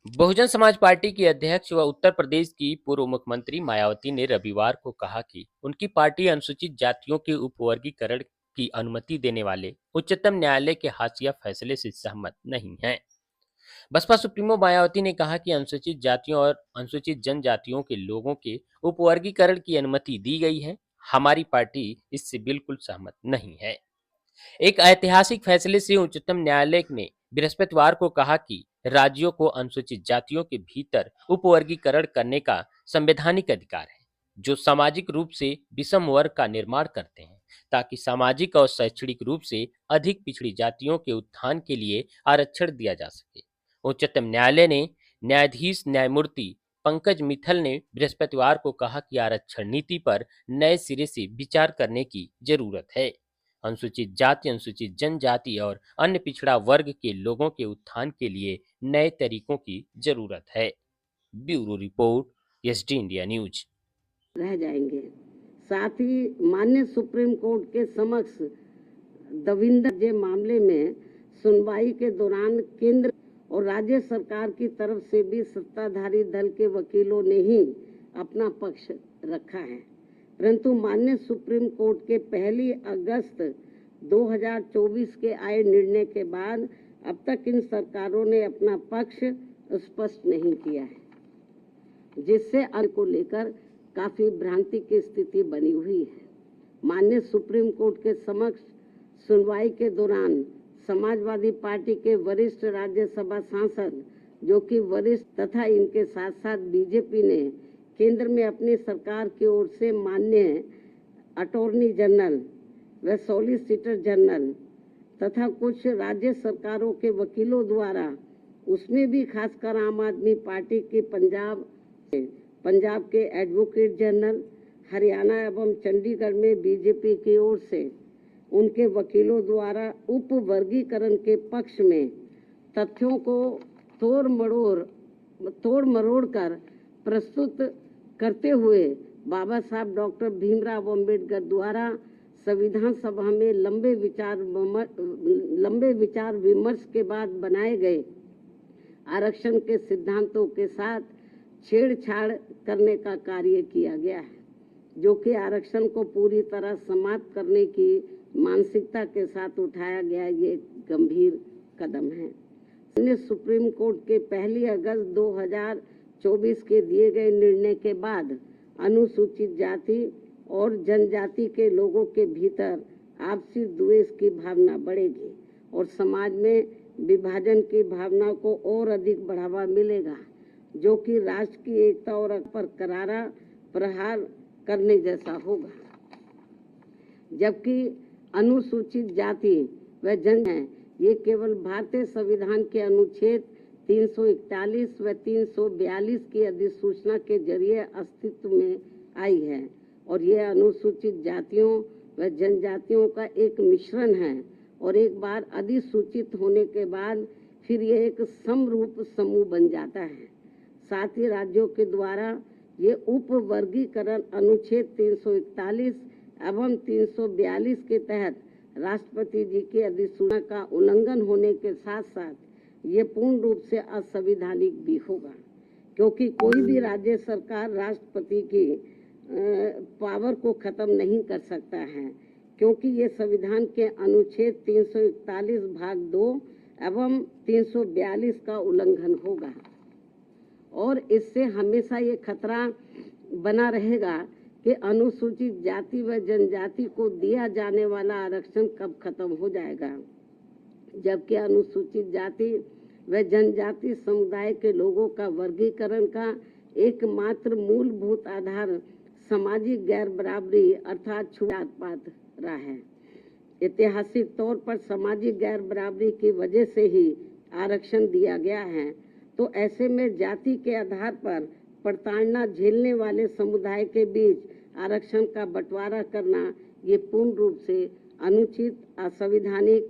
Bahujan Samaj party की अध्यक्ष व उत्तर प्रदेश की पूर्व मुख्यमंत्री मायावती ने रविवार को कहा कि उनकी पार्टी अनुसूचित जातियों के उपवर्गीकरण की अनुमति देने वाले उच्चतम न्यायालय के हाशिया फैसले से सहमत नहीं है। बसपा सुप्रीमो मायावती ने कहा कि अनुसूचित जातियों और अनुसूचित जनजातियों के लोगों के उपवर्गीकरण की अनुमति दी गई है। हमारी पार्टी इससे बिल्कुल सहमत नहीं है। एक ऐतिहासिक फैसले से उच्चतम न्यायालय ने बृहस्पतिवार को कहा कि राज्यों को अनुसूचित जातियों के भीतर उपवर्गीकरण करने का संवैधानिक अधिकार है, जो सामाजिक रूप से विषम वर्ग का निर्माण करते हैं, ताकि सामाजिक और शैक्षणिक रूप से अधिक पिछड़ी जातियों के उत्थान के लिए आरक्षण दिया जा सके। उच्चतम न्यायालय ने न्यायाधीश न्यायमूर्ति पंकज मित्तल ने बृहस्पतिवार को कहा कि आरक्षण नीति पर नए सिरे से विचार करने की जरूरत है। अनुसूचित जाति, अनुसूचित जनजाति और अन्य पिछड़ा वर्ग के लोगों के उत्थान के लिए नए तरीकों की जरूरत है। Bureau report, SD India news. रह जाएंगे। साथ ही माननीय सुप्रीम कोर्ट के समक्ष दविंदर मामले में सुनवाई के दौरान केंद्र और राज्य सरकार की तरफ से भी सत्ताधारी दल के वकीलों ने ही अपना पक्ष रखा है, परंतु माननीय सुप्रीम कोर्ट के 1 अगस्त 2024 के आए निर्णय के बाद अब तक इन सरकारों ने अपना पक्ष स्पष्ट नहीं किया है, जिससे अंग को लेकर काफी भ्रांति की स्थिति बनी हुई है। माननीय सुप्रीम कोर्ट के समक्ष सुनवाई के दौरान समाजवादी पार्टी के वरिष्ठ राज्यसभा सांसद, जो कि वरिष्ठ तथा इनके साथ साथ बीजेपी ने केंद्र में अपनी सरकार की ओर से माननीय अटॉर्नी जनरल व सॉलिसिटर जनरल तथा कुछ राज्य सरकारों के वकीलों द्वारा, उसमें भी खासकर आम आदमी पार्टी की पंजाब के एडवोकेट जनरल, हरियाणा एवं चंडीगढ़ में बीजेपी की ओर से उनके वकीलों द्वारा उपवर्गीकरण के पक्ष में तथ्यों को तोड़ मरोड़ कर प्रस्तुत करते हुए बाबा साहब डॉक्टर भीमराव अम्बेडकर द्वारा संविधान सभा में लंबे विचार विमर्श के बाद बनाए गए आरक्षण के सिद्धांतों के साथ छेड़छाड़ करने का कार्य किया गया है, जो कि आरक्षण को पूरी तरह समाप्त करने की मानसिकता के साथ उठाया गया ये गंभीर कदम है। सुप्रीम कोर्ट के 1 अगस्त 2024 के दिए गए निर्णय के बाद अनुसूचित जाति और जनजाति के लोगों के भीतर आपसी द्वेष की भावना बढ़ेगी और समाज में विभाजन की भावना को और अधिक बढ़ावा मिलेगा, जो कि राष्ट्र की एकता और पर करारा प्रहार करने जैसा होगा। जबकि अनुसूचित जाति व जन है, ये केवल भारतीय संविधान के अनुच्छेद 341 व 342 की अधिसूचना के जरिए अस्तित्व में आई है और यह अनुसूचित जातियों व जनजातियों का एक मिश्रण है और एक बार अधिसूचित होने के बाद फिर यह एक समरूप समूह बन जाता है। साथ ही राज्यों के द्वारा ये उपवर्गीकरण अनुच्छेद 341 एवं 342 के तहत राष्ट्रपति जी की अधिसूचना का उल्लंघन होने के साथ साथ ये पूर्ण रूप से असंवैधानिक भी होगा, क्योंकि कोई भी राज्य सरकार राष्ट्रपति की पावर को खत्म नहीं कर सकता है, क्योंकि ये संविधान के अनुच्छेद 341 भाग 2 एवं 342 का उल्लंघन होगा और इससे हमेशा ये खतरा बना रहेगा कि अनुसूचित जाति व जनजाति को दिया जाने वाला आरक्षण कब खत्म हो जाएगा, जबकि अनुसूचित जाति व जनजाति समुदाय के लोगों का वर्गीकरण का एकमात्र मूलभूत आधार सामाजिक गैर बराबरी अर्थात छूत-पात रहा है। ऐतिहासिक तौर पर सामाजिक गैर बराबरी की वजह से ही आरक्षण दिया गया है, तो ऐसे में जाति के आधार पर प्रताड़ना झेलने वाले समुदाय के बीच आरक्षण का बंटवारा करना ये पूर्ण रूप से अनुचित, असंवैधानिक